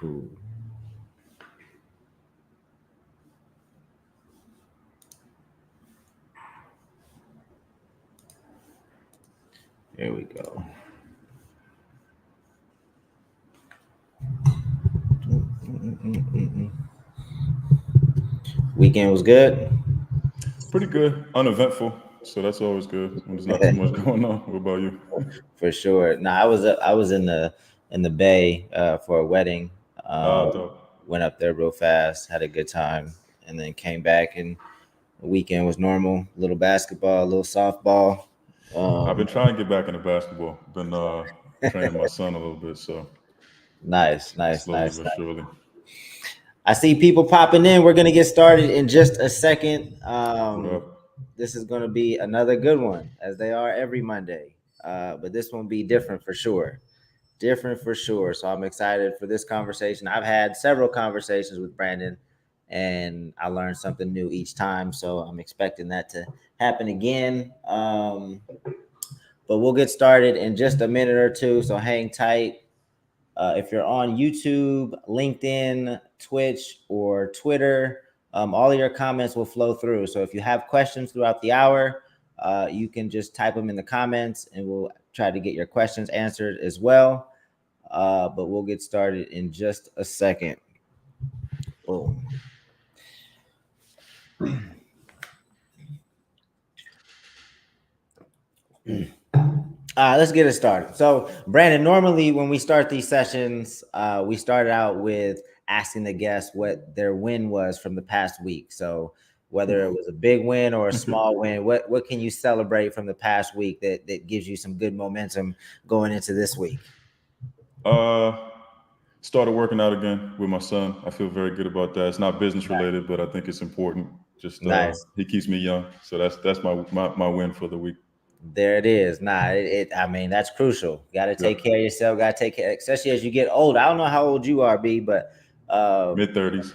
Cool. There we go. Weekend was good. Pretty good, uneventful. So that's always good when there's not too much going on. What about you? For sure. No, I was in the Bay for a wedding. Dope. Went up there real fast, had a good time, and then came back. And the weekend was normal. A little basketball, a little softball. I've Um, been trying to get back into basketball. Been training my son a little bit, so nice, nice, slowly nice. but surely. I see people popping in. We're gonna get started in just a second. What up? This is gonna be another good one, as they are every Monday. But this one will be different for sure. Different for sure. So I'm excited for this conversation. I've had several conversations with Brandon, and I learned something new each time. So I'm expecting that to happen again. But we'll get started in just a minute or two. So hang tight. If you're on YouTube, LinkedIn, Twitch, or Twitter, all of your comments will flow through. So if you have questions throughout the hour, you can just type them in the comments and we'll try to get your questions answered as well. But we'll get started in just a second. Boom. Let's get it started. So, Brandon, normally when we start these sessions, we started out with asking the guests what their win was from the past week. So, whether it was a big win or a small win, what can you celebrate from the past week that gives you some good momentum going into this week? Uh, Started working out again with my son. I feel very good about that. It's not business related, but I think it's important. Just Nice. he keeps me young, so that's my win for the week. There it is. I mean, that's crucial. Got to Yep, take care of yourself. Got to take care, especially as you get older. I don't know how old you are, B, but mid-30s.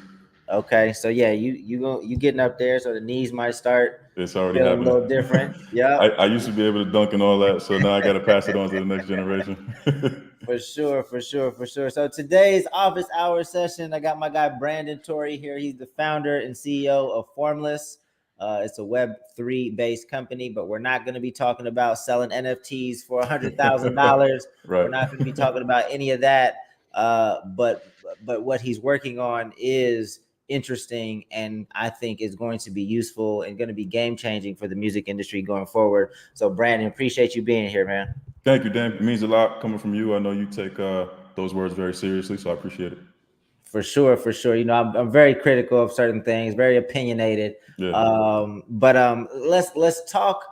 okay. So yeah, you getting up there, so the knees might start It's already feeling a happening. little different. Yep. I used to be able to dunk and all that, so now I got to pass it on to the next generation. For sure, for sure, for sure. So today's office hour session, I got my guy Brandon Tory here. He's the founder and CEO of FORMLESS. It's a Web3 based company, but we're not going to be talking about selling NFTs for $100,000. We're Right. not going to be talking about any of that. But what he's working on is interesting, and I think is going to be useful and going to be game changing for the music industry going forward. So, Brandon, appreciate you being here, man. Thank you, Dan. It means a lot coming from you. I know you take those words very seriously, so I appreciate it. For sure, for sure. You know, I'm very critical of certain things, very opinionated. Yeah. But let's talk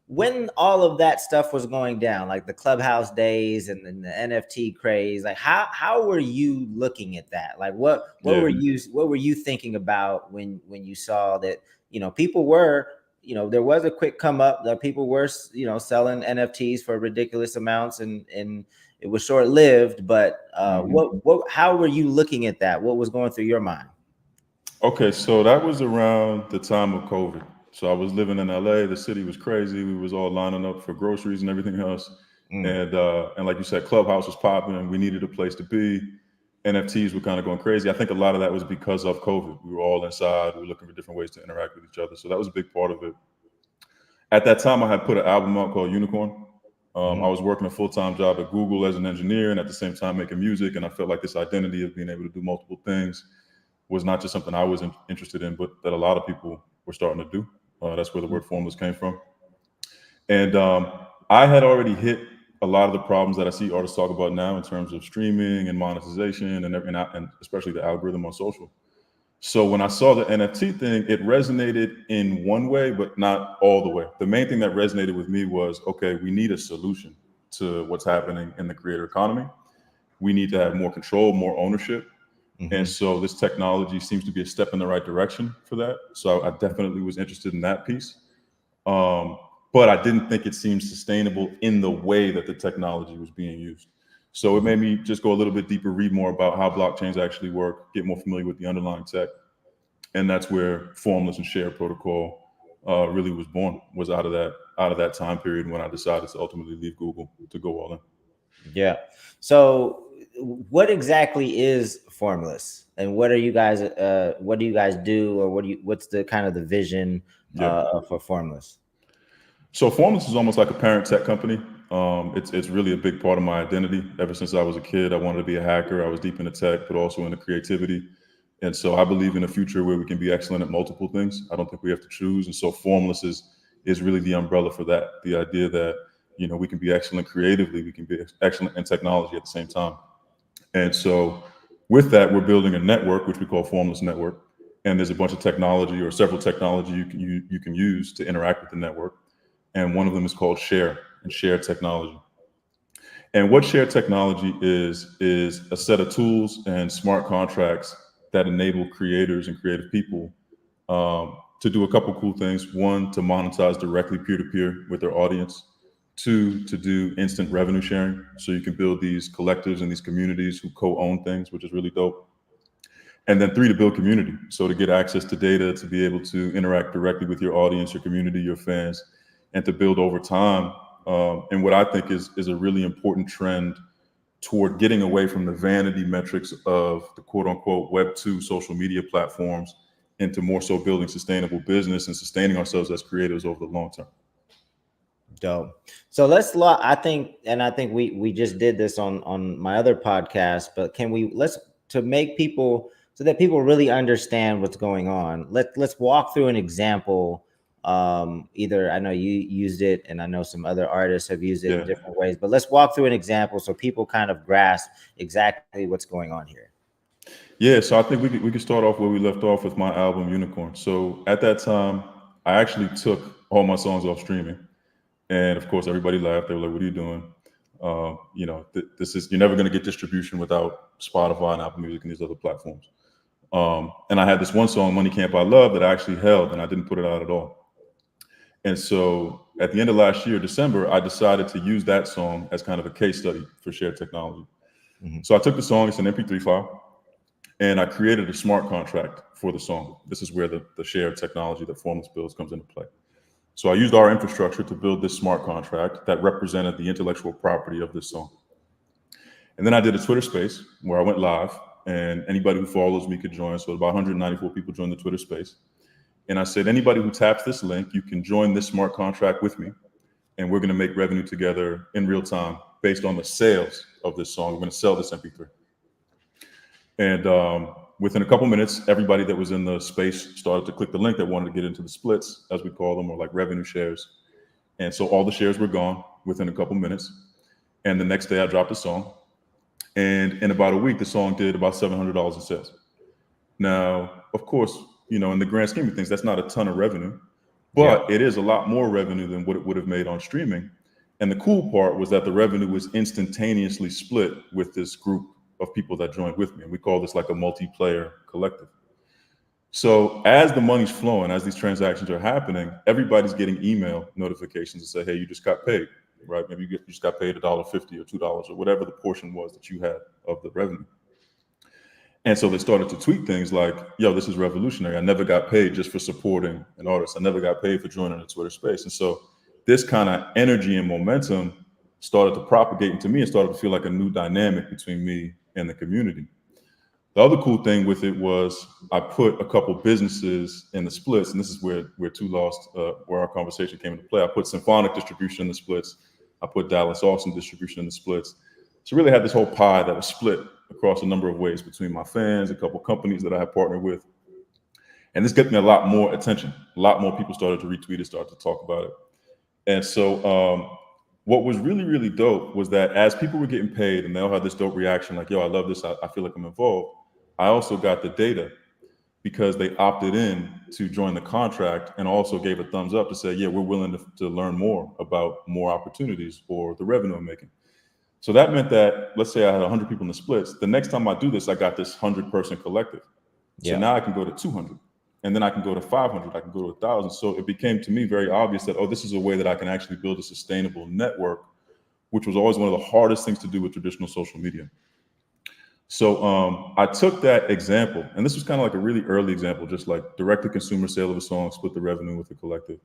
when all of that stuff was going down, like the Clubhouse days and the NFT craze. Like how were you looking at that? Like what Yeah. were you thinking about when you saw that, people were, there was a quick come up that people were, selling NFTs for ridiculous amounts, and it was short lived. But how were you looking at that? What was going through your mind? Okay, so that was around the time of COVID. So I was living in LA. The city was crazy. We was all lining up for groceries and everything else. And like you said, Clubhouse was popping. We needed a place to be. NFTs were kind of going crazy. I think a lot of that was because of COVID. We were all inside. We were looking for different ways to interact with each other. So that was a big part of it. At that time, I had put an album out called Unicorn. I was working a full-time job at Google as an engineer and at the same time making music. And I felt like this identity of being able to do multiple things was not just something I was interested in, but that a lot of people were starting to do. That's where the word formless came from. And I had already hit a lot of the problems that I see artists talk about now in terms of streaming and monetization and especially the algorithm on social. So when I saw the NFT thing, it resonated in one way, but not all the way. The main thing that resonated with me was, okay, we need a solution to what's happening in the creator economy. We need to have more control, more ownership. And so this technology seems to be a step in the right direction for that. So I definitely was interested in that piece. But I didn't think it seemed sustainable in the way that the technology was being used. So it made me just go a little bit deeper, read more about how blockchains actually work, get more familiar with the underlying tech. And that's where formless and shared protocol really was born, was out of that time period when I decided to ultimately leave Google to go all in. Yeah. So what exactly is Formless, and what are you guys? What do you guys do, or what's the kind of the vision Yeah. for Formless? So Formless is almost like a parent tech company. It's really a big part of my identity. Ever since I was a kid, I wanted to be a hacker. I was deep into tech, but also into creativity. And so I believe in a future where we can be excellent at multiple things. I don't think we have to choose. And so Formless is really the umbrella for that. The idea that we can be excellent creatively, we can be excellent in technology at the same time. And so with that, we're building a network, which we call Formless Network. And there's a bunch of technology or several technology you can use to interact with the network. And one of them is called Share and Share Technology. And what Share Technology is a set of tools and smart contracts that enable creators and creative people to do a couple cool things. One, to monetize directly peer-to-peer with their audience. Two, to do instant revenue sharing. So you can build these collectives and these communities who co-own things, which is really dope. And then three, to build community. So to get access to data, to be able to interact directly with your audience, your community, your fans, and to build over time. And what I think is a really important trend toward getting away from the vanity metrics of the quote unquote Web2 social media platforms into more so building sustainable business and sustaining ourselves as creators over the long term. Dope. So I think, and I think we just did this on my other podcast, but let's to make people so that people really understand what's going on. Let's walk through an example. Either I know you used it, and I know some other artists have used it in different ways, but let's walk through an example so people kind of grasp exactly what's going on here. Yeah, so I think we could start off where we left off with my album Unicorn. So at that time, I actually took all my songs off streaming. And of course, everybody laughed. They were like, "What are you doing? This is you're never going to get distribution without Spotify and Apple Music and these other platforms." And I had this one song, "Money Can't Buy Love," that I actually held, and I didn't put it out at all. And so at the end of last year, December, I decided to use that song as kind of a case study for shared technology. Mm-hmm. So I took the song; it's an MP3 file, and I created a smart contract for the song. This is where the shared technology that Formless builds comes into play. So I used our infrastructure to build this smart contract that represented the intellectual property of this song. And then I did a Twitter space where I went live, and anybody who follows me could join. So about 194 people joined the Twitter space. And I said, anybody who taps this link, you can join this smart contract with me. And we're going to make revenue together in real time based on the sales of this song. We're going to sell this MP3. And within a couple minutes, everybody that was in the space started to click the link that wanted to get into the splits, as we call them, or like revenue shares. And so all the shares were gone within a couple minutes. And the next day I dropped the song. And in about a week, the song did about $700 in sales. Now, of course, in the grand scheme of things, that's not a ton of revenue, but it is a lot more revenue than what it would have made on streaming. And the cool part was that the revenue was instantaneously split with this group of people that joined with me. And we call this like a multiplayer collective. So as the money's flowing, as these transactions are happening, everybody's getting email notifications that say, hey, you just got paid, right? Maybe you just got paid $1.50 or $2 or whatever the portion was that you had of the revenue. And so they started to tweet things like, yo, this is revolutionary. I never got paid just for supporting an artist. I never got paid for joining a Twitter space. And so this kind of energy and momentum started to propagate into me and started to feel like a new dynamic between me and the community. The other cool thing with it was I put a couple businesses in the splits, and this is where where our conversation came into play. I put Symphonic distribution in the splits. I put Dallas Austin distribution in the splits. So really had this whole pie that was split across a number of ways between my fans, a couple companies that I had partnered with. And this got me a lot more attention. A lot more people started to retweet it, started to talk about it. And so what was really, really dope was that as people were getting paid and they all had this dope reaction, like, yo, I love this. I feel like I'm involved. I also got the data because they opted in to join the contract and also gave a thumbs up to say, yeah, we're willing to learn more about more opportunities or the revenue I'm making. So that meant that, let's say I had 100 people in the splits. The next time I do this, I got this 100-person collective. So now I can go to 200, and then I can go to 500, I can go to 1,000. So it became to me very obvious that, oh, this is a way that I can actually build a sustainable network, which was always one of the hardest things to do with traditional social media. So I took that example, and this was kind of like a really early example, just like direct-to-consumer sale of a song, split the revenue with the collective.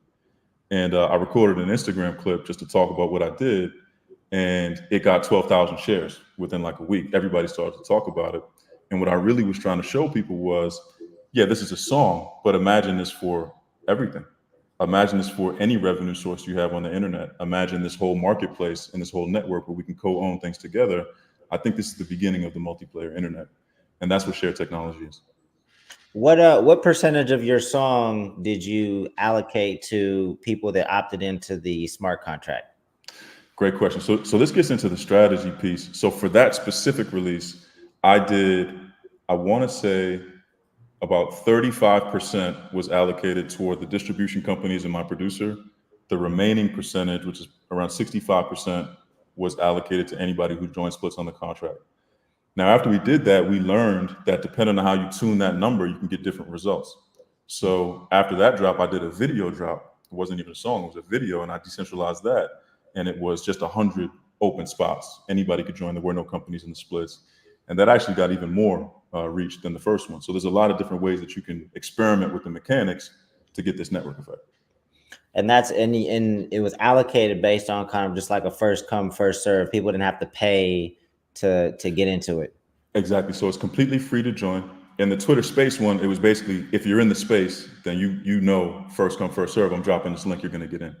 And I recorded an Instagram clip just to talk about what I did. and it got 12,000 shares within like a week. Everybody started to talk about it. And what I really was trying to show people was, yeah, this is a song, but imagine this for everything. Imagine this for any revenue source you have on the internet. Imagine this whole marketplace and this whole network where we can co-own things together. I think this is the beginning of the multiplayer internet. And that's what shared technology is. What percentage of your song did you allocate to people that opted into the smart contract? Great question. So this gets into the strategy piece. So for that specific release, I want to say about 35% was allocated toward the distribution companies and my producer. The remaining percentage, which is around 65%, was allocated to anybody who joined splits on the contract. Now, after we did that, we learned that depending on how you tune that number, you can get different results. So after that drop, I did a video drop. It wasn't even a song, it was a video, and I decentralized that. And it was just 100 open spots. Anybody could join. There were no companies in the splits. And that actually got even more reach than the first one. So there's a lot of different ways that you can experiment with the mechanics to get this network effect. And that's and it was allocated based on kind of just like a first come, first serve. People didn't have to pay to get into it. Exactly. So it's completely free to join. In the Twitter space one, it was basically if you're in the space, then you know first come, first serve. I'm dropping this link, you're gonna get in.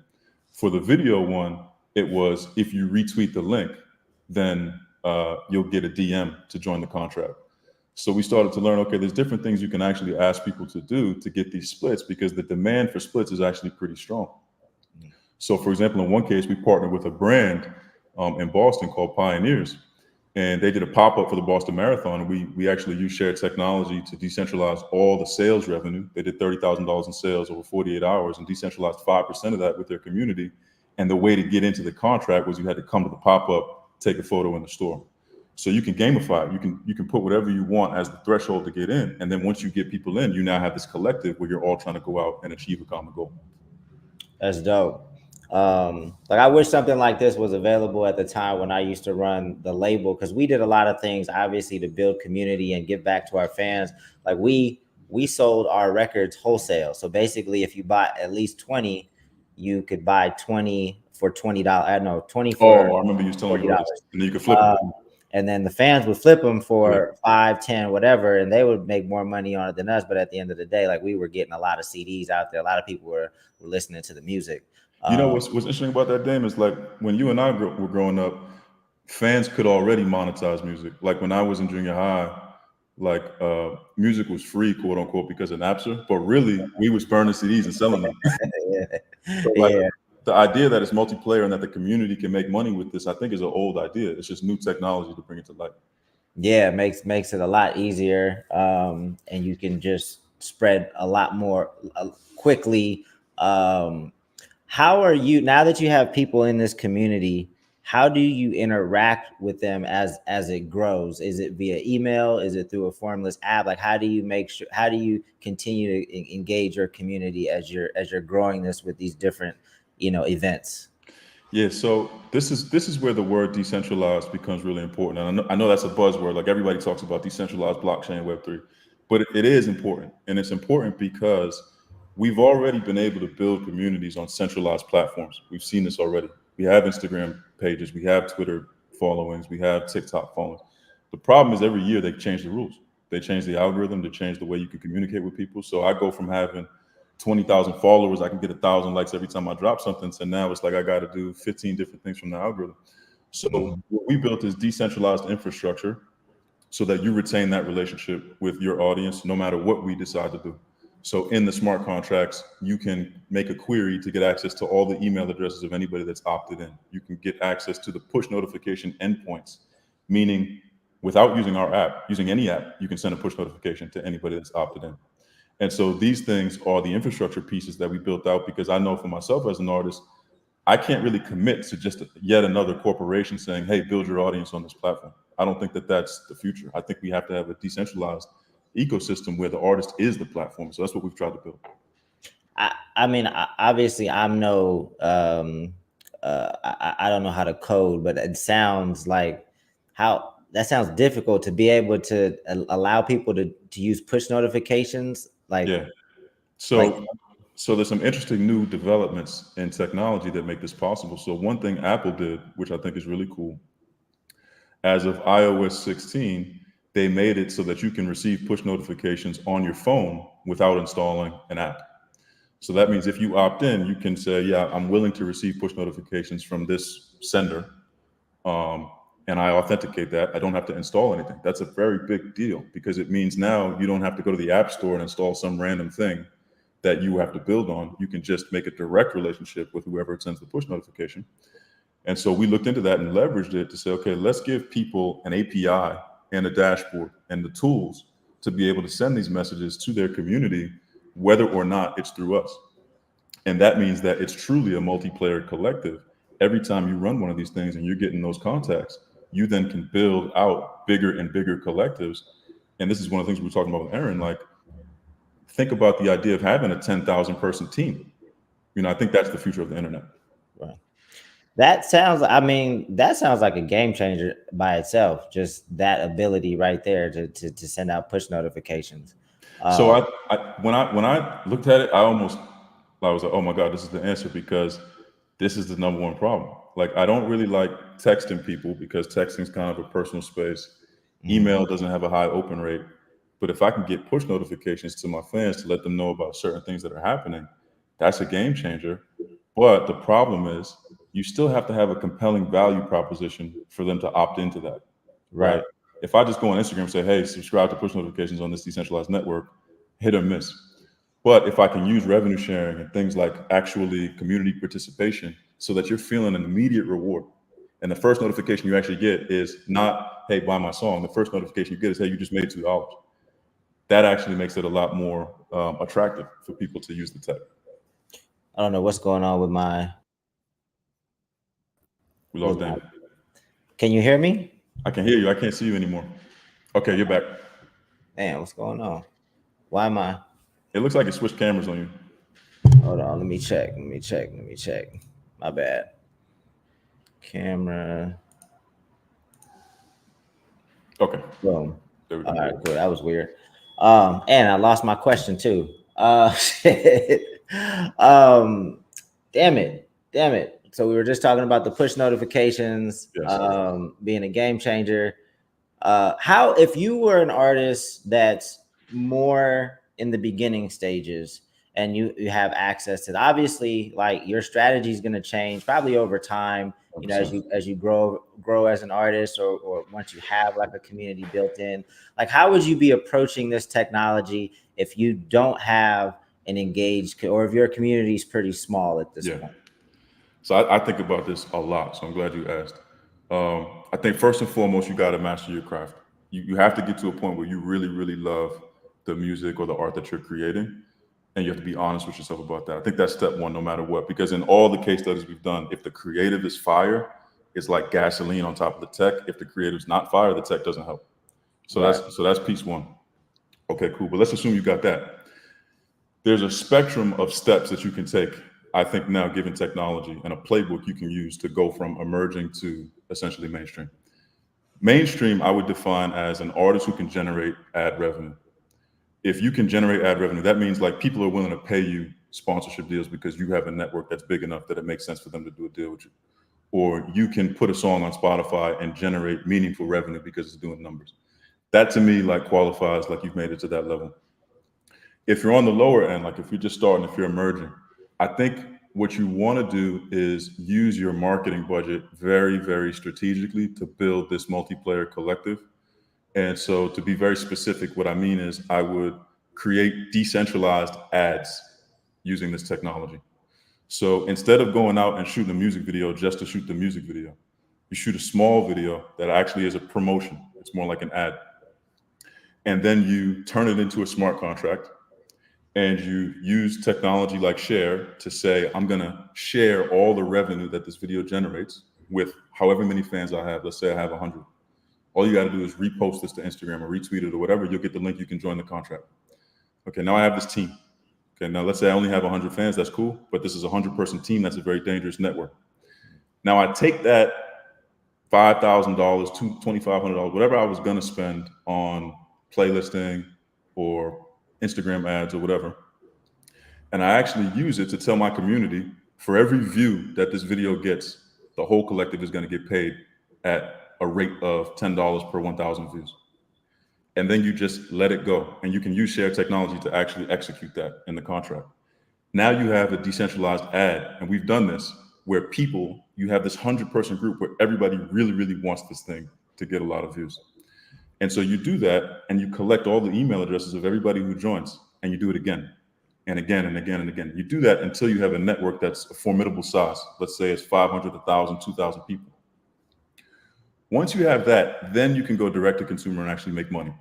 For the video one, it was if you retweet the link, then you'll get a DM to join the contract. So we started to learn, okay, there's different things you can actually ask people to do to get these splits because the demand for splits is actually pretty strong. So for example, in one case, we partnered with a brand in Boston called Pioneers, and they did a pop-up for the Boston Marathon. We actually used shared technology to decentralize all the sales revenue. They did $30,000 in sales over 48 hours and decentralized 5% of that with their community. And the way to get into the contract was you had to come to the pop-up, take a photo in the store. So you can gamify it. You can put whatever you want as the threshold to get in. And then once you get people in, you now have this collective where you're all trying to go out and achieve a common goal. That's dope. Like I wish something like this was available at the time when I used to run the label, because we did a lot of things obviously to build community and give back to our fans. Like we sold our records wholesale. So basically if you bought at least 20, you could buy 20 for $20. I know 20 for Oh, I remember you telling me about this. $40. And then you could flip it. And then the fans would flip them for Yeah. 5, 10, whatever, and they would make more money on it than us. But at the end of the day, like we were getting a lot of CDs out there. A lot of people were listening to the music. You know what's interesting about that, Dame, is like when you and I were growing up, fans could already monetize music. Like when I was in junior high, like music was free, quote unquote, because of Napster. But really, we was burning CDs and selling them. Yeah. So like Yeah. the idea that it's multiplayer and that the community can make money with this, I think is an old idea. It's just new technology to bring it to life. Yeah, it makes it a lot easier, and you can just spread a lot more quickly. How are you, now that you have people in this community? How do you interact with them as it grows? Is it via email? Is it through a formless app? Like how do you make sure? How do you continue to engage your community as you're growing this with these different events? Yeah, so this is where the word decentralized becomes really important. And I know that's a buzzword. Like everybody talks about decentralized blockchain Web3, but it is important, and it's important because we've already been able to build communities on centralized platforms. We've seen this already. We have Instagram pages, we have Twitter followings, we have TikTok followings. The problem is every year they change the rules. They change the algorithm, they change the way you can communicate with people. So I go from having 20,000 followers, I can get 1,000 likes every time I drop something. So now it's like I got to do 15 different things from the algorithm. So Mhm. what we built is decentralized infrastructure so that you retain that relationship with your audience no matter what we decide to do. So in the smart contracts, you can make a query to get access to all the email addresses of anybody that's opted in. You can get access to the push notification endpoints, meaning without using our app, using any app, you can send a push notification to anybody that's opted in. And so these things are the infrastructure pieces that we built out because I know for myself as an artist, I can't really commit to just yet another corporation saying, hey, build your audience on this platform. I don't think that that's the future. I think we have to have a decentralized ecosystem where the artist is the platform. So that's what we've tried to build. I mean, obviously, I'm no, I don't know how to code, but it sounds like how that sounds difficult to be able to allow people to use push notifications, Yeah. like So So there's some interesting new developments in technology that make this possible. So one thing Apple did, which I think is really cool, as of iOS 16, they made it so that you can receive push notifications on your phone without installing an app. So that means if you opt in, you can say, yeah, I'm willing to receive push notifications from this sender. Um, and I authenticate that. I don't have to install anything. That's a very big deal because it means now you don't have to go to the App Store and install some random thing that you have to build on. You can just make a direct relationship with whoever sends the push notification. And so we looked into that and leveraged it to say, okay, let's give people an API and a dashboard and the tools to be able to send these messages to their community, whether or not it's through us. And that means that it's truly a multiplayer collective. Every time you run one of these things and you're getting those contacts, you then can build out bigger and bigger collectives. And this is one of the things we were talking about with Aaron. Like, think about the idea of having a 10,000 person team. I think that's the future of the internet. Right. That sounds, I mean, that sounds like a game changer by itself. Just that ability right there to send out push notifications. So when I looked at it, I was like, oh my God, this is the answer because this is the number one problem. Like, I don't really like texting people because texting is kind of a personal space. Email doesn't have a high open rate. But if I can get push notifications to my fans to let them know about certain things that are happening, that's a game changer. But the problem is you still have to have a compelling value proposition for them to opt into that, Right. right? If I just go on Instagram and say, hey, subscribe to push notifications on this decentralized network, hit or miss. But if I can use revenue sharing and things like actually community participation so that you're feeling an immediate reward. And the first notification you actually get is not, hey, buy my song. The first notification you get is, hey, you just made $2. That actually makes it a lot more attractive for people to use the tech. I don't know what's going on with my. We lost Dan. Can you hear me? I can hear you. I can't see you anymore. Okay, you're back. Damn, what's going on? Why am I? It looks like it switched cameras on you. Hold on, let me check. My bad. Camera. Okay. Boom. There we go. All right, cool. That was weird. And I lost my question too. Shit. Damn it. So we were just talking about the push notifications, Yes. being a game changer. How, if you were an artist that's more in the beginning stages and you have access to obviously, like, your strategy is going to change probably over time, as you grow as an artist, or once you have like a community built in. Like, how would you be approaching this technology if you don't have an engaged, or if your community is pretty small at this point? So I think about this a lot. So I'm glad you asked. I think first and foremost, you got to master your craft. You have to get to a point where you really, really love the music or the art that you're creating. And you have to be honest with yourself about that. I think that's step one, no matter what. Because in all the case studies we've done, if the creative is fire, it's like gasoline on top of the tech. If the creative is not fire, the tech doesn't help. So Right. that's piece one. Okay, cool. But let's assume you got that. There's a spectrum of steps that you can take, I think, now, given technology, and a playbook you can use to go from emerging to essentially mainstream. Mainstream, I would define as an artist who can generate ad revenue. If you can generate ad revenue, that means like people are willing to pay you sponsorship deals because you have a network that's big enough that it makes sense for them to do a deal with you. Or you can put a song on Spotify and generate meaningful revenue because it's doing numbers. That to me like qualifies like you've made it to that level. If you're on the lower end, like if you're just starting, if you're emerging, I think what you want to do is use your marketing budget very, very strategically to build this multiplayer collective. And so, to be very specific, what I mean is I would create decentralized ads using this technology. So instead of going out and shooting a music video just to shoot the music video, you shoot a small video that actually is a promotion. It's more like an ad. And then you turn it into a smart contract and you use technology like Share to say, I'm going to share all the revenue that this video generates with however many fans I have. Let's say I have 100. All you got to do is repost this to Instagram or retweet it or whatever. You'll get the link. You can join the contract. Okay, now I have this team. Okay, now let's say I only have 100 fans. That's cool. But this is a 100-person team. That's a very dangerous network. Now I take that $5,000, $2,500, whatever I was going to spend on playlisting or Instagram ads or whatever, And I actually use it to tell my community, for every view that this video gets, the whole collective is going to get paid at a rate of $10 per 1,000 views. And then you just let it go. And you can use shared technology to actually execute that in the contract. Now you have a decentralized ad. And we've done this where you have this 100-person group where everybody really, really wants this thing to get a lot of views. And so you do that and you collect all the email addresses of everybody who joins, and you do it again and again and again and again. You do that until you have a network that's a formidable size. Let's say it's 500, 1,000, 2,000 people. Once you have that, then you can go direct to consumer and actually make money.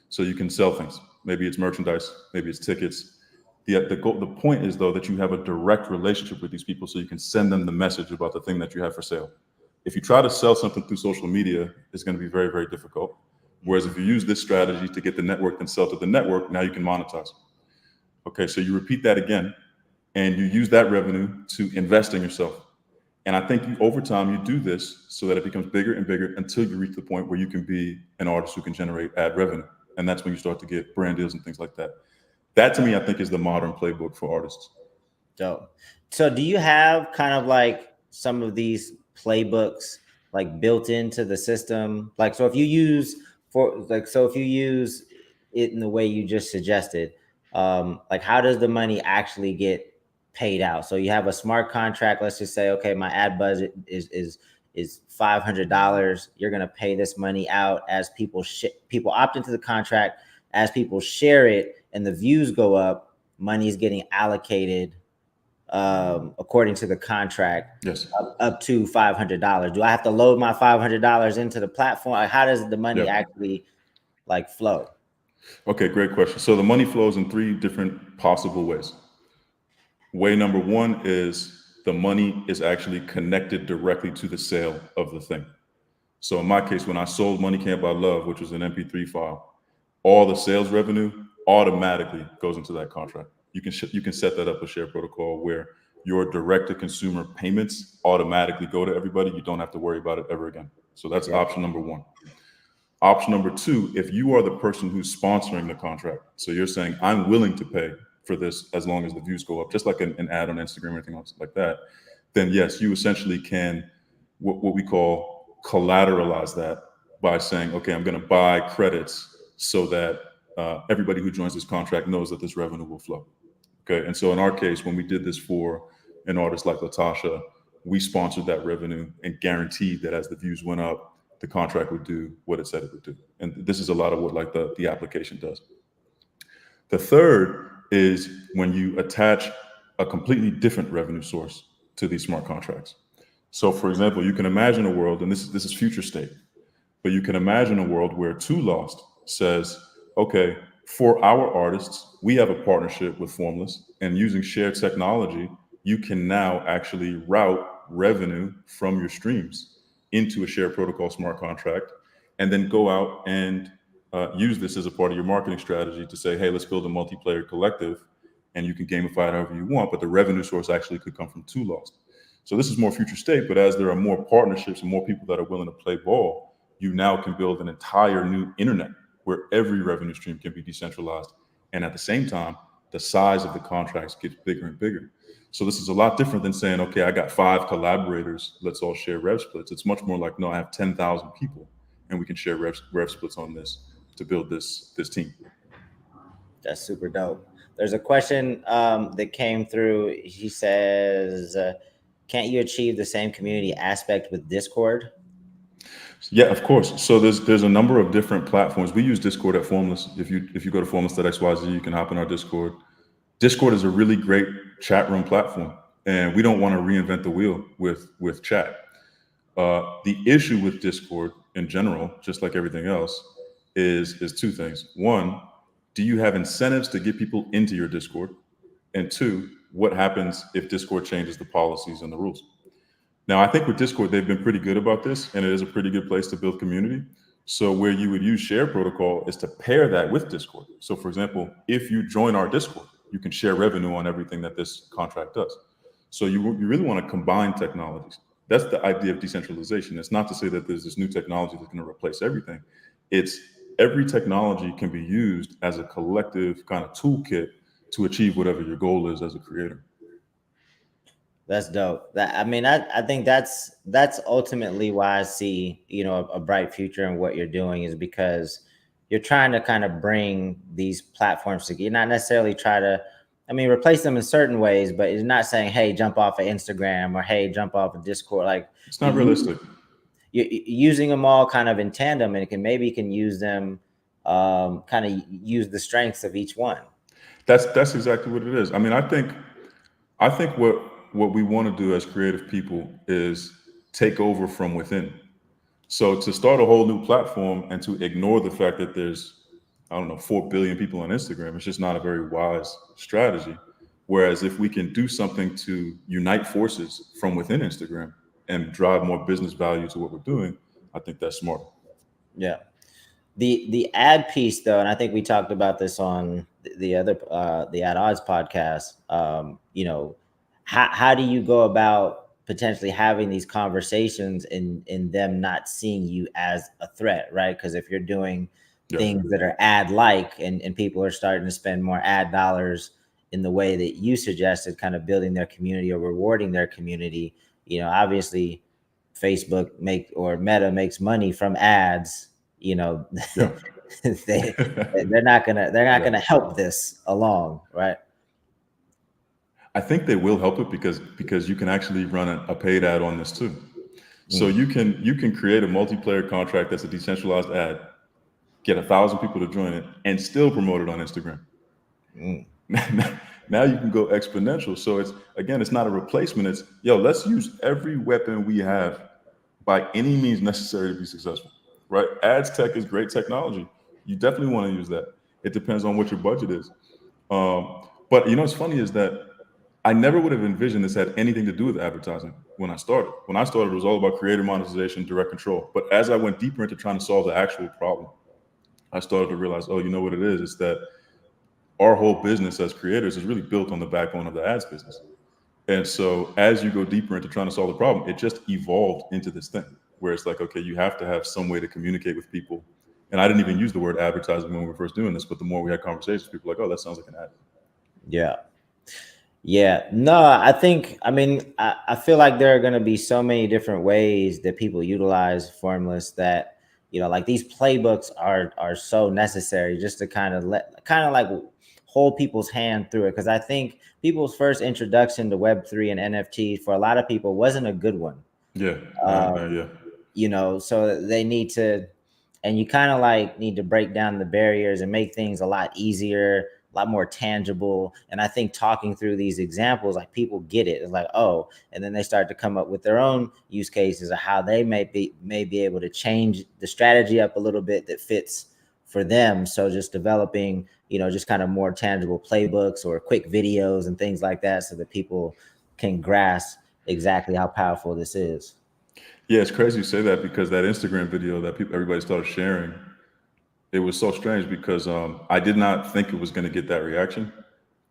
So you can sell things. Maybe it's merchandise, maybe it's tickets. The point is, though, that you have a direct relationship with these people so you can send them the message about the thing that you have for sale. If you try to sell something through social media, it's going to be very, very difficult. Whereas if you use this strategy to get the network and sell to the network, now you can monetize. Okay, so you repeat that again, and you use that revenue to invest in yourself. And I think over time, you do this so that it becomes bigger and bigger until you reach the point where you can be an artist who can generate ad revenue. And that's when you start to get brand deals and things like that. That, to me, I think is the modern playbook for artists. Dope. So do you have kind of like some of these playbooks like built into the system? Like, so if you use it in the way you just suggested, like how does the money actually get paid out? So you have a smart contract. Let's just say, okay, my ad budget is $500. You're going to pay this money out as people opt into the contract. As people share it and the views go up, money is getting allocated according to the contract. Yes. Up to $500. Do I have to load my $500 into the platform? Like, how does the money actually like flow? Okay, great question. So the money flows in 3 different possible ways. Way number 1 is the money is actually connected directly to the sale of the thing. So in my case, when I sold Money Can't Buy Love, which was an MP3 file, all the sales revenue automatically goes into that contract. You can set that up with Share Protocol where your direct-to-consumer payments automatically go to everybody. You don't have to worry about it ever again. So that's option number 1. Option number 2, if you are the person who's sponsoring the contract, so you're saying, I'm willing to pay for this as long as the views go up, just like an ad on Instagram or anything else like that, then yes, you essentially can what we call collateralize that by saying, okay, I'm going to buy credits so that everybody who joins this contract knows that this revenue will flow. Okay, and so in our case, when we did this for an artist like Latasha, we sponsored that revenue and guaranteed that as the views went up, the contract would do what it said it would do. And this is a lot of what like the application does. The third is when you attach a completely different revenue source to these smart contracts. So for example, you can imagine a world, and this is future state, but you can imagine a world where Too Lost says, okay, for our artists, we have a partnership with Formless, and using shared technology, you can now actually route revenue from your streams into a shared protocol smart contract, and then go out and use this as a part of your marketing strategy to say, hey, let's build a multiplayer collective, and you can gamify it however you want, but the revenue source actually could come from Too Lost. So this is more future state, but as there are more partnerships and more people that are willing to play ball, you now can build an entire new internet where every revenue stream can be decentralized. And at the same time, the size of the contracts gets bigger and bigger. So this is a lot different than saying, okay, I got 5 collaborators, let's all share rev splits. It's much more like, no, I have 10,000 people and we can share rev splits on this to build this team. That's super dope. There's a question that came through. He says, can't you achieve the same community aspect with Discord? Yeah, of course. So there's a number of different platforms. We use Discord at Formless. If you go to formless.xyz, you can hop in our Discord. Discord is a really great chat room platform, and we don't want to reinvent the wheel with chat. The issue with Discord in general, just like everything else, is 2 things. 1, do you have incentives to get people into your Discord? And 2, what happens if Discord changes the policies and the rules? Now, I think with Discord, they've been pretty good about this, and it is a pretty good place to build community. So where you would use Share Protocol is to pair that with Discord. So for example, if you join our Discord, you can share revenue on everything that this contract does. So you really want to combine technologies. That's the idea of decentralization. It's not to say that there's this new technology that's going to replace everything. It's every technology can be used as a collective kind of toolkit to achieve whatever your goal is as a creator. That's dope. I think that's ultimately why I see, a bright future in what you're doing, is because you're trying to kind of bring these platforms together. You're not necessarily try to, replace them in certain ways, but you're not saying, hey, jump off of Instagram, or hey, jump off of Discord. Like, It's not realistic. you're using them all kind of in tandem, and you can use them, kind of use the strengths of each one. That's exactly what it is. I think what we want to do as creative people is take over from within. So to start a whole new platform and to ignore the fact that there's, I don't know, 4 billion people on Instagram, it's just not a very wise strategy. Whereas if we can do something to unite forces from within Instagram and drive more business value to what we're doing, I think that's smart. Yeah. The ad piece, though, and I think we talked about this on the other the Ad Odds podcast. How do you go about potentially having these conversations and them not seeing you as a threat, right? Because if you're doing Yeah. things that are ad like, and people are starting to spend more ad dollars in the way that you suggested, kind of building their community or rewarding their community, obviously Facebook or Meta makes money from ads. Yeah. they they're not gonna Yeah. help this along, right? I think they will help it because you can actually run a paid ad on this too. So Mm, you can create a multiplayer contract that's a decentralized ad, get 1,000 people to join it, and still promote it on Instagram. mm. Now you can go exponential. So it's not a replacement. It's let's use every weapon we have by any means necessary to be successful. Right? Ads tech is great technology. You definitely want to use that. It depends on what your budget is. But what's funny is that I never would have envisioned this had anything to do with advertising when I started. When I started, it was all about creator monetization, direct control. But as I went deeper into trying to solve the actual problem, I started to realize, oh, you know what it is? It's that our whole business as creators is really built on the backbone of the ads business. And so as you go deeper into trying to solve the problem, it just evolved into this thing where it's like, okay, you have to have some way to communicate with people. And I didn't even use the word advertising when we were first doing this, but the more we had conversations, people were like, oh, that sounds like an ad. Yeah. Yeah, no, I feel like there are going to be so many different ways that people utilize Formless that, like, these playbooks are so necessary, just to kind of like hold people's hand through it. Because I think people's first introduction to Web3 and NFT for a lot of people wasn't a good one. Yeah, Um, yeah. So they need to, and you kind of like need to break down the barriers and make things a lot easier, a lot more tangible. And I think talking through these examples, like, people get it. It's like, oh, and then they start to come up with their own use cases of how they may be able to change the strategy up a little bit that fits for them. So just developing, just kind of more tangible playbooks or quick videos and things like that, so that people can grasp exactly how powerful this is. Yeah, it's crazy you say that because that Instagram video that everybody started sharing, it was so strange because I did not think it was going to get that reaction,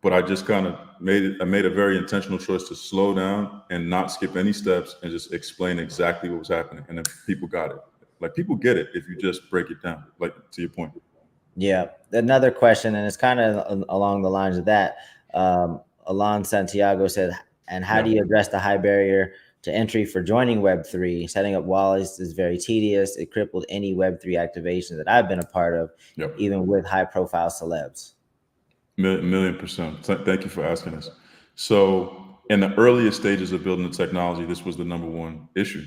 but I just kind of made a very intentional choice to slow down and not skip any steps and just explain exactly what was happening, and then people got it. Like, people get it if you just break it down, like, to your point. Yeah. Another question, and it's kind of along the lines of that. Alon Santiago said, and how Yeah. do you address the high barrier to entry for joining Web3? Setting up wallets is very tedious. It crippled any Web3 activation that I've been a part of, Yep. even with high profile celebs. Million percent. Thank you for asking us. So, in the earliest stages of building the technology, this was the number one issue.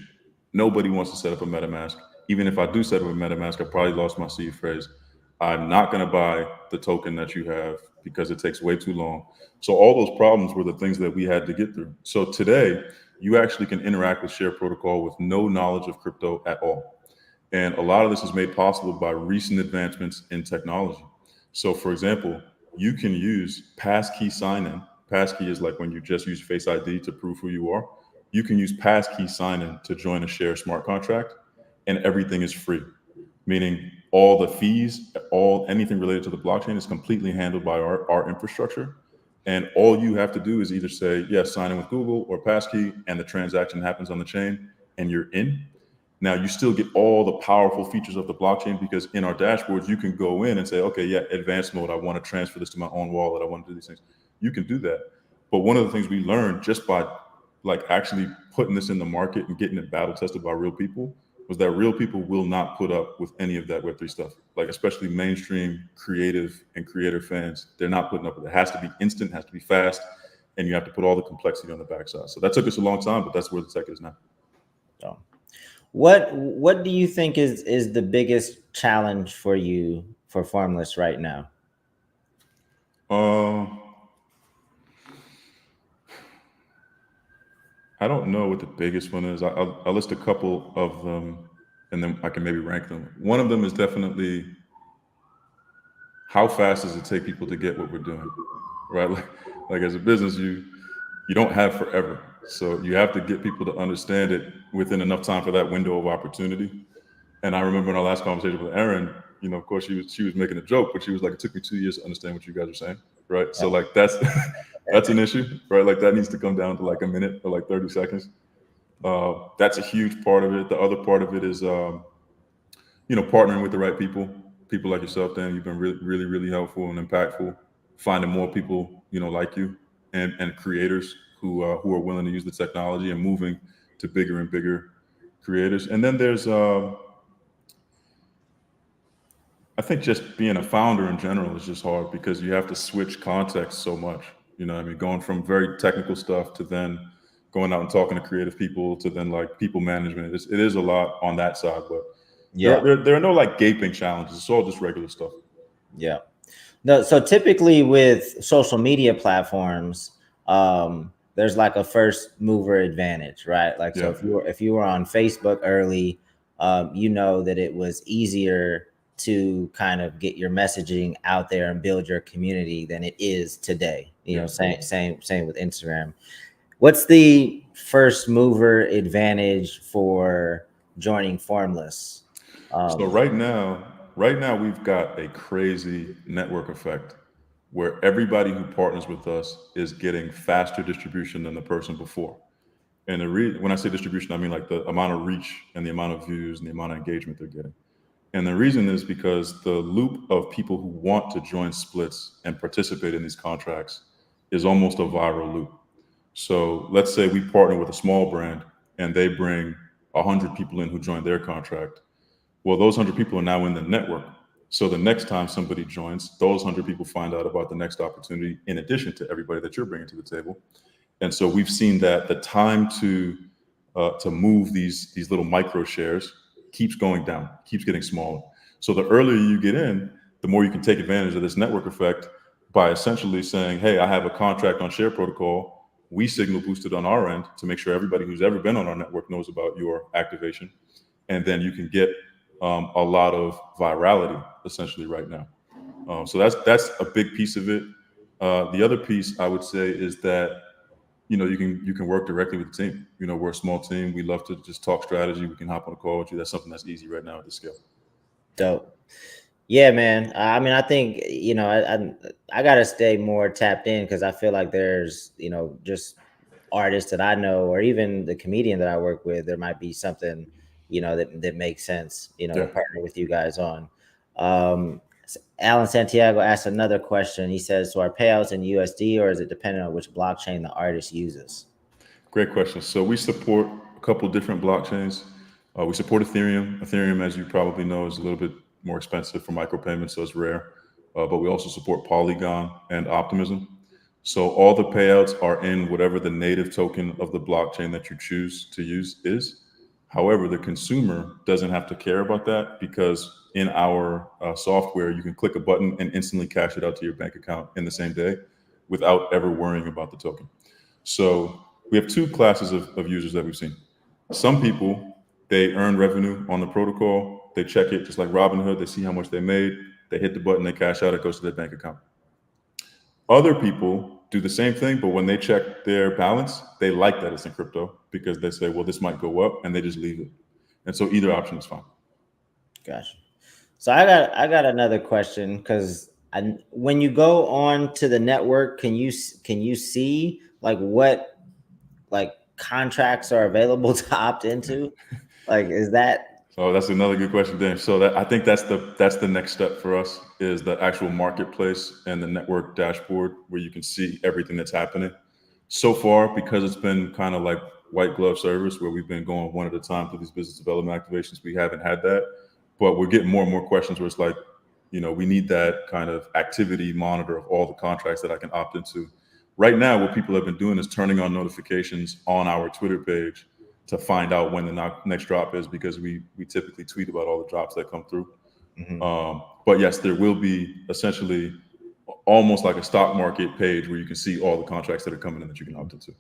Nobody wants to set up a MetaMask. Even if I do set up a MetaMask, I probably lost my seed phrase. I'm not going to buy the token that you have because it takes way too long. So, all those problems were the things that we had to get through. So, today, you actually can interact with Share Protocol with no knowledge of crypto at all. And a lot of this is made possible by recent advancements in technology. So, for example, you can use passkey sign-in. Passkey is like when you just use Face ID to prove who you are. You can use passkey sign-in to join a Share smart contract, and everything is free. Meaning all the fees, anything related to the blockchain is completely handled by our infrastructure. And all you have to do is either say, yes, sign in with Google or passkey, and the transaction happens on the chain, and you're in. Now you still get all the powerful features of the blockchain because in our dashboards, you can go in and say, okay, yeah, advanced mode, I want to transfer this to my own wallet, I want to do these things. You can do that. But one of the things we learned just by like actually putting this in the market and getting it battle tested by real people was that real people will not put up with any of that Web3 stuff. Like especially mainstream creative and creator fans, they're not putting up with it. It has to be instant, has to be fast, and you have to put all the complexity on the backside. So that took us a long time, but that's where the tech is now. So what do you think is the biggest challenge for you for Formless right now? I don't know what the biggest one is. I'll list a couple of them, and then I can maybe rank them. One of them is definitely how fast does it take people to get what we're doing, right? Like as a business, you don't have forever, so you have to get people to understand it within enough time for that window of opportunity. And I remember in our last conversation with Erin, of course she was making a joke, but she was like, it took me 2 years to understand what you guys are saying, right? So like that's that's an issue, right? Like that needs to come down to like a minute or like 30 seconds. That's a huge part of it. The other part of it is partnering with the right people like yourself. Dan, you've been really really really helpful and impactful, finding more people like you and creators who are willing to use the technology and moving to bigger and bigger creators. And then there's I think just being a founder in general is just hard because you have to switch context so much. I mean, going from very technical stuff to then going out and talking to creative people to then like people management. It is a lot on that side, but Yeah. there are no like gaping challenges. It's all just regular stuff. Yeah. No, so typically with social media platforms, there's like a first mover advantage, right? Like, so Yeah. if you were on Facebook early, you know that it was easier to kind of get your messaging out there and build your community than it is today. Yeah. Same with Instagram. What's the first mover advantage for joining Formless? So right now we've got a crazy network effect where everybody who partners with us is getting faster distribution than the person before. And when I say distribution, I mean like the amount of reach and the amount of views and the amount of engagement they're getting. And the reason is because the loop of people who want to join splits and participate in these contracts is almost a viral loop. So let's say we partner with a small brand and they bring 100 people in who join their contract. Well, those 100 people are now in the network. So the next time somebody joins, those 100 people find out about the next opportunity in addition to everybody that you're bringing to the table. And so we've seen that the time to move these little micro shares keeps going down, keeps getting smaller. So the earlier you get in, the more you can take advantage of this network effect by essentially saying, hey, I have a contract on Share Protocol. We signal boosted on our end to make sure everybody who's ever been on our network knows about your activation. And then you can get a lot of virality essentially right now. So that's a big piece of it. The other piece I would say is that you can work directly with the team. We're a small team. We love to just talk strategy. We can hop on a call with you. That's something that's easy right now at this scale. Dope. Yeah, man. I mean, I think I gotta stay more tapped in because I feel like there's just artists that I know or even the comedian that I work with. There might be something that makes sense to partner with you guys on. Alan Santiago asked another question. He says, "So are payouts in USD or is it dependent on which blockchain the artist uses?" Great question. So we support a couple different blockchains. We support Ethereum. Ethereum, as you probably know, is a little bit more expensive for micropayments, so it's rare. But we also support Polygon and Optimism. So all the payouts are in whatever the native token of the blockchain that you choose to use is. However, the consumer doesn't have to care about that because in our software, you can click a button and instantly cash it out to your bank account in the same day without ever worrying about the token. So we have two classes of users that we've seen. Some people, they earn revenue on the protocol. They check it just like Robinhood. They see how much they made. They hit the button, they cash out, it goes to their bank account. Other people do the same thing, but when they check their balance, they like that it's in crypto because they say, well, this might go up, and they just leave it. And so either option is fine. Gotcha. So I got another question because when you go on to the network, can you see like what like contracts are available to opt into? Like, is that So that's another good question, Dan. So that I think that's the next step for us is the actual marketplace and the network dashboard where you can see everything that's happening. So far, because it's been kind of like white glove service where we've been going one at a time through these business development activations, we haven't had that. But we're getting more and more questions where it's like, we need that kind of activity monitor of all the contracts that I can opt into. Right now, what people have been doing is turning on notifications on our Twitter page to find out when the next drop is because we typically tweet about all the drops that come through. mhm. But yes, there will be essentially almost like a stock market page where you can see all the contracts that are coming in that you can opt into.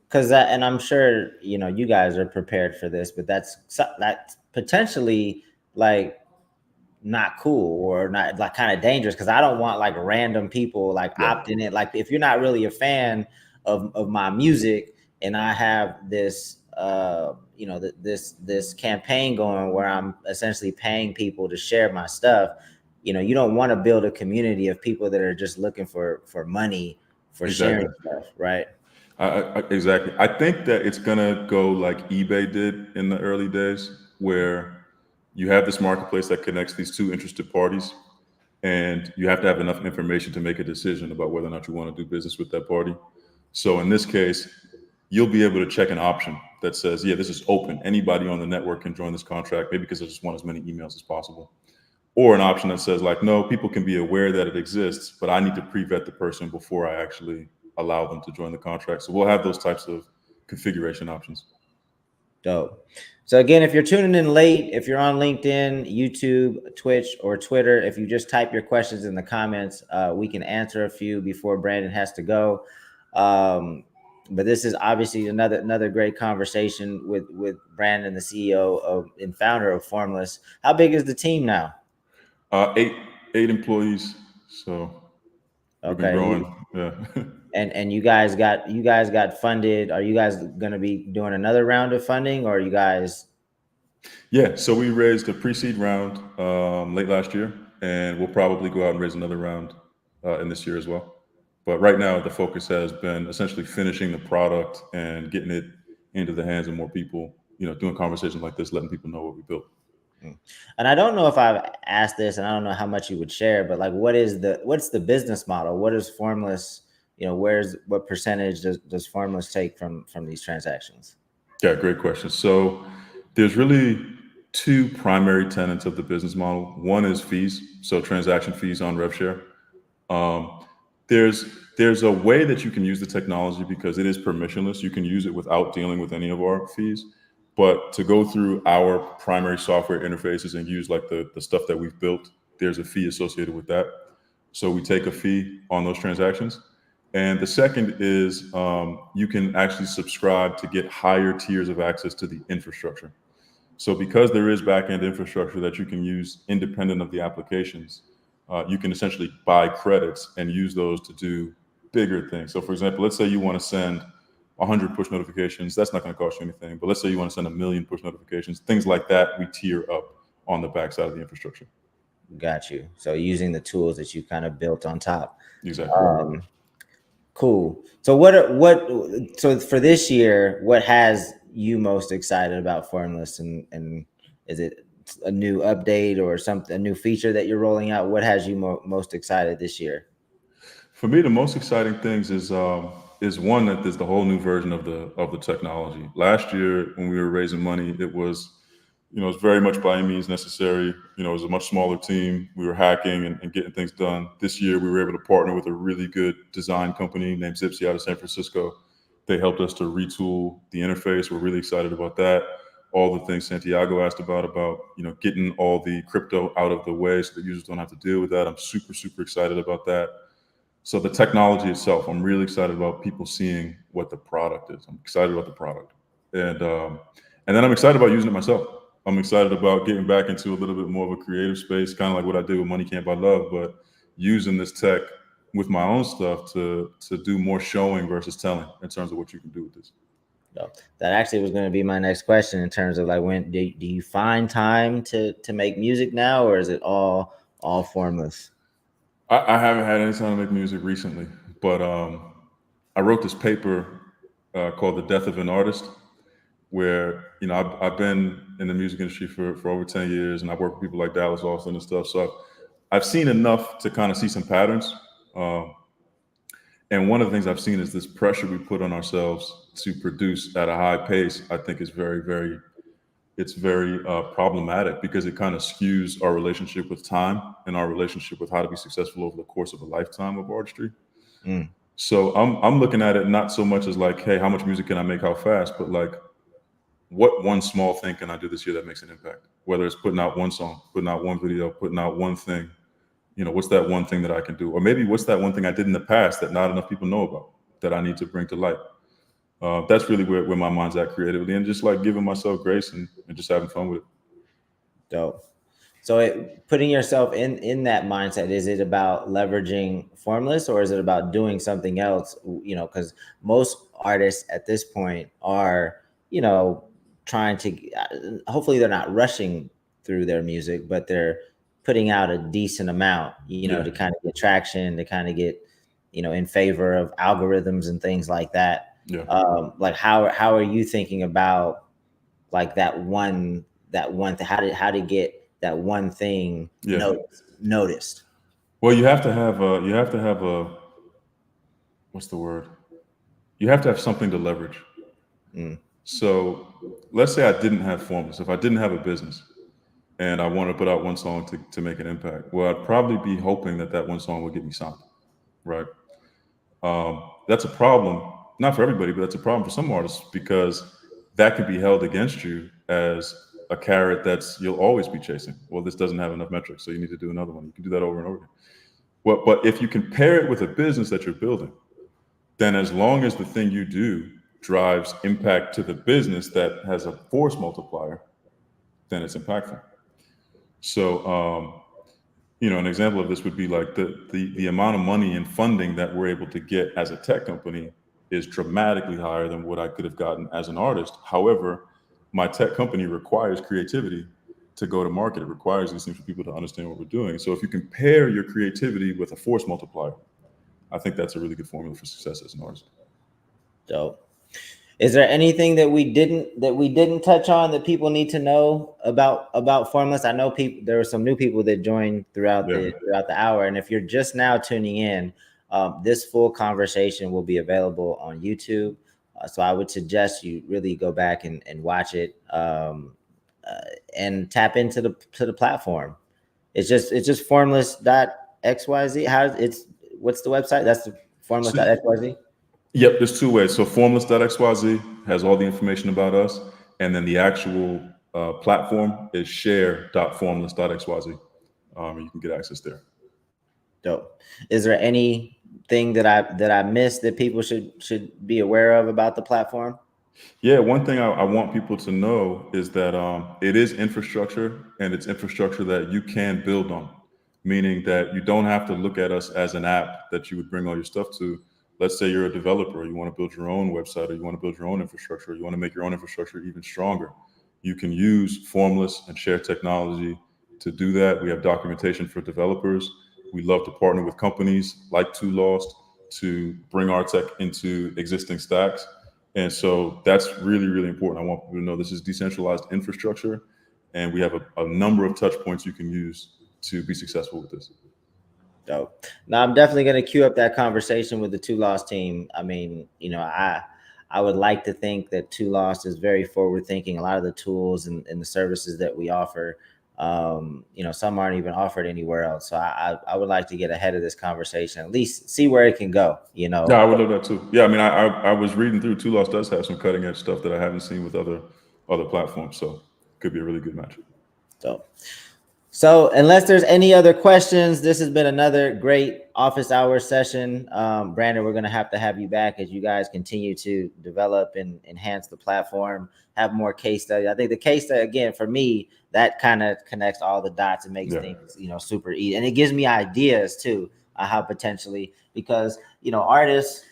Because that, and I'm sure you guys are prepared for this, but that's potentially like not cool or not like kind of dangerous because I don't want like random people like Right. opting in. Like if you're not really a fan of my music and I have this this campaign going where I'm essentially paying people to share my stuff, you don't want to build a community of people that are just looking for money for sharing Exactly. stuff, right? Exactly. I think that it's gonna go like eBay did in the early days, where you have this marketplace that connects these two interested parties, and you have to have enough information to make a decision about whether or not you want to do business with that party. So in this case, you'll be able to check an option that says, yeah, this is open. Anybody on the network can join this contract, maybe because I just want as many emails as possible. Or an option that says, like, no, people can be aware that it exists, but I need to pre-vet the person before I actually allow them to join the contract. So we'll have those types of configuration options. Dope. So again, if you're tuning in late, if you're on LinkedIn, YouTube, Twitch, or Twitter, if you just type your questions in the comments, we can answer a few before Brandon has to go. But this is obviously another great conversation with Brandon, the CEO of and founder of Formless. How big is the team now? Eight employees. So we've been Okay, growing. Yeah. and you guys got funded. Are you guys going to be doing another round of funding, or are you guys? Yeah. So we raised a pre-seed round late last year, and we'll probably go out and raise another round in this year as well. But right now, the focus has been essentially finishing the product and getting it into the hands of more people. Doing conversations like this, letting people know what we built. And I don't know if I've asked this, and I don't know how much you would share, but like, what's the business model? What is Formless? What percentage does Formless take from these transactions? Yeah, great question. So there's really two primary tenets of the business model. One is fees, so transaction fees on RevShare. Um, there's a way that you can use the technology because it is permissionless. You can use it without dealing with any of our fees. But to go through our primary software interfaces and use like the stuff that we've built, there's a fee associated with that. So we take a fee on those transactions. And the second is you can actually subscribe to get higher tiers of access to the infrastructure. So because there is backend infrastructure that you can use independent of the applications, you can essentially buy credits and use those to do bigger things. So for example, let's say you want to send 100 push notifications. That's not going to cost you anything. But let's say you want to send 1 million push notifications. Things like that, we tier up on the backside of the infrastructure. Got you. So using the tools that you kind of built on top. Exactly. Um, cool. So so for this year, what has you most excited about Formless, and is it a new update or something, a new feature that you're rolling out? What has you most excited this year? For me, the most exciting things is one that there's the whole new version of the technology. Last year, when we were raising money, it was it's very much by any means necessary. It was a much smaller team. We were hacking and getting things done. This year, we were able to partner with a really good design company named Zipsy out of San Francisco. They helped us to retool the interface. We're really excited about that. All the things Santiago asked about getting all the crypto out of the way so that users don't have to deal with that. I'm super, super excited about that. So the technology itself, I'm really excited about people seeing what the product is. I'm excited about the product, and then I'm excited about using it myself. I'm excited about getting back into a little bit more of a creative space, kind of like what I did with Money Can't Buy Love, but using this tech with my own stuff to do more showing versus telling in terms of what you can do with this. So that actually was going to be my next question in terms of like, when do you find time to make music now, or is it all Formless? I haven't had any time to make music recently, but I wrote this paper called "The Death of an Artist," where I've been in the music industry for over 10 years, and I've worked with people like Dallas Austin and stuff. So I've seen enough to kind of see some patterns. And one of the things I've seen is this pressure we put on ourselves to produce at a high pace. I think is very problematic, because it kind of skews our relationship with time and our relationship with how to be successful over the course of a lifetime of artistry. Mm. So I'm looking at it not so much as like, hey, how much music can I make, how fast, but like, what one small thing can I do this year that makes an impact? Whether it's putting out one song, putting out one video, putting out one thing, what's that one thing that I can do? Or maybe what's that one thing I did in the past that not enough people know about that I need to bring to light? That's really where my mind's at creatively, and just like giving myself grace and just having fun with it. Dope. So putting yourself in that mindset, is it about leveraging Formless, or is it about doing something else? Because most artists at this point are, trying to, hopefully they're not rushing through their music, but they're putting out a decent amount, Yeah. to kind of get traction, to kind of get, in favor of algorithms and things like that. Yeah. Like how are you thinking about like that one thing? How to get that one thing Yeah. noticed? Well, you have to have a what's the word? You have to have something to leverage. Mm. So let's say I didn't have Formless. If I didn't have a business and I wanted to put out one song to make an impact, well, I'd probably be hoping that one song would get me signed, right? That's a problem, not for everybody, but that's a problem for some artists, because that could be held against you as a carrot that's you'll always be chasing. Well, this doesn't have enough metrics, so you need to do another one. You can do that over and over again. Well, but if you can pair it with a business that you're building, then as long as the thing you do drives impact to the business that has a force multiplier, then it's impactful. So, an example of this would be like the amount of money and funding that we're able to get as a tech company is dramatically higher than what I could have gotten as an artist. However, my tech company requires creativity to go to market. It requires these things for people to understand what we're doing. So if you can pair your creativity with a force multiplier, I think that's a really good formula for success as an artist. So is there anything that we didn't touch on that people need to know about Formless? I know there were some new people that joined throughout Yeah. the hour, and if you're just now tuning in, this full conversation will be available on YouTube. So I would suggest you really go back and watch it, and tap into the platform. It's just formless.xyz. What's the website? That's the So, formless.xyz. yep, there's two ways. So formless.xyz has all the information about us, and then the actual platform is share.formless.xyz. And you can get access there. Dope. Is there anything that I missed that people should be aware of about the platform? Yeah, one thing I want people to know is that it is infrastructure, and it's infrastructure that you can build on, meaning that you don't have to look at us as an app that you would bring all your stuff to. Let's say you're a developer, you want to build your own website, or you want to build your own infrastructure, or you want to make your own infrastructure even stronger. You can use Formless and share technology to do that. We have documentation for developers. We love to partner with companies like Two Lost to bring our tech into existing stacks. And so that's really, really important. I want people to know this is decentralized infrastructure, and we have a number of touch points you can use to be successful with this. Dope. Now I'm definitely going to queue up that conversation with the Two Lost team. I mean, I would like to think that Two Lost is very forward thinking. A lot of the tools and the services that we offer, some aren't even offered anywhere else. So I would like to get ahead of this conversation, at least see where it can go. Yeah, I would love that too. Yeah, I mean, I was reading through. Two Lost does have some cutting edge stuff that I haven't seen with other platforms, so it could be a really good match. So unless there's any other questions, this has been another great office hour session. Brandon, we're going to have you back as you guys continue to develop and enhance the platform, have more case studies. I think the case study, again, for me, that kind of connects all the dots and makes things, super easy. And it gives me ideas too, how potentially, because, artists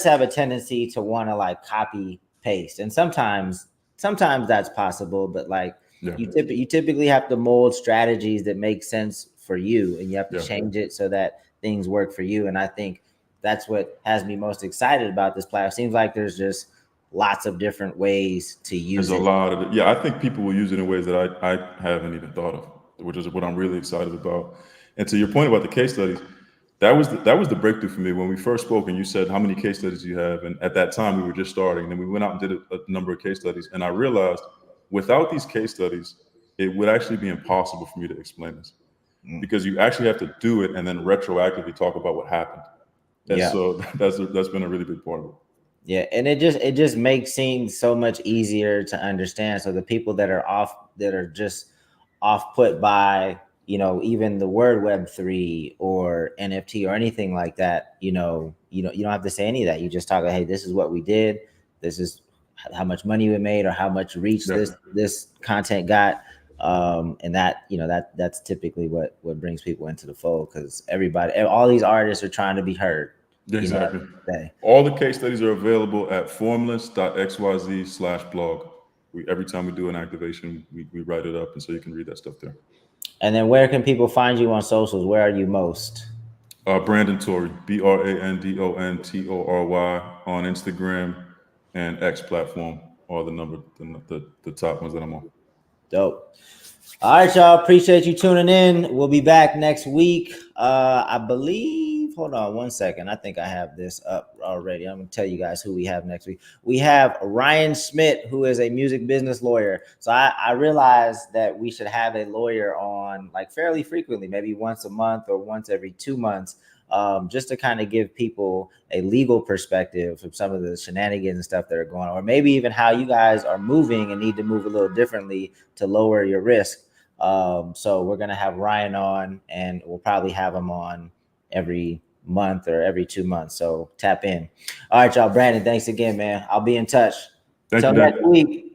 have a tendency to want to like copy paste. And sometimes that's possible, but like, you typically have to mold strategies that make sense for you, and you have to change it so that things work for you. And I think that's what has me most excited about this platform. Seems like there's just lots of different ways to use There's a it. lot of it. Yeah, I think people will use it in ways that I haven't even thought of, which is what I'm really excited about. And to your point about the case studies, that was the breakthrough for me when we first spoke, and you said how many case studies you have, and at that time we were just starting. And then we went out and did a number of case studies, and I realized without these case studies, it would actually be impossible for me to explain this because you actually have to do it and then retroactively talk about what happened. And Yeah. so that's been a really big part of it. Yeah, and it just makes things so much easier to understand. So the people that are just off put by, even the word Web3 or NFT or anything like that, you don't have to say any of that. You just talk about, hey, this is what we did, this is how much money we made or how much reach Yeah, this content got. And that, that's typically what brings people into the fold, because all these artists are trying to be heard. exactly. Day. All the case studies are available at formless.xyz/blog. Every time we do an activation, we write it up, and so you can read that stuff there. And then where can people find you on socials? Where are you most? Brandon Tory, BrandonTory on Instagram and X platform, are the top ones that I'm on. Dope. All right, y'all. Appreciate you tuning in. We'll be back next week. I believe. Hold on one second. I think I have this up already. I'm gonna tell you guys who we have next week. We have Ryan Schmidt, who is a music business lawyer. So I realized that we should have a lawyer on like fairly frequently, maybe once a month or once every 2 months, just to kind of give people a legal perspective of some of the shenanigans and stuff that are going on, or maybe even how you guys are moving and need to move a little differently to lower your risk. So we're gonna have Ryan on, and we'll probably have him on every month or every 2 months. So tap in. All right, y'all. Brandon, thanks again, man. I'll be in touch. Thank Till you, next Dan. week.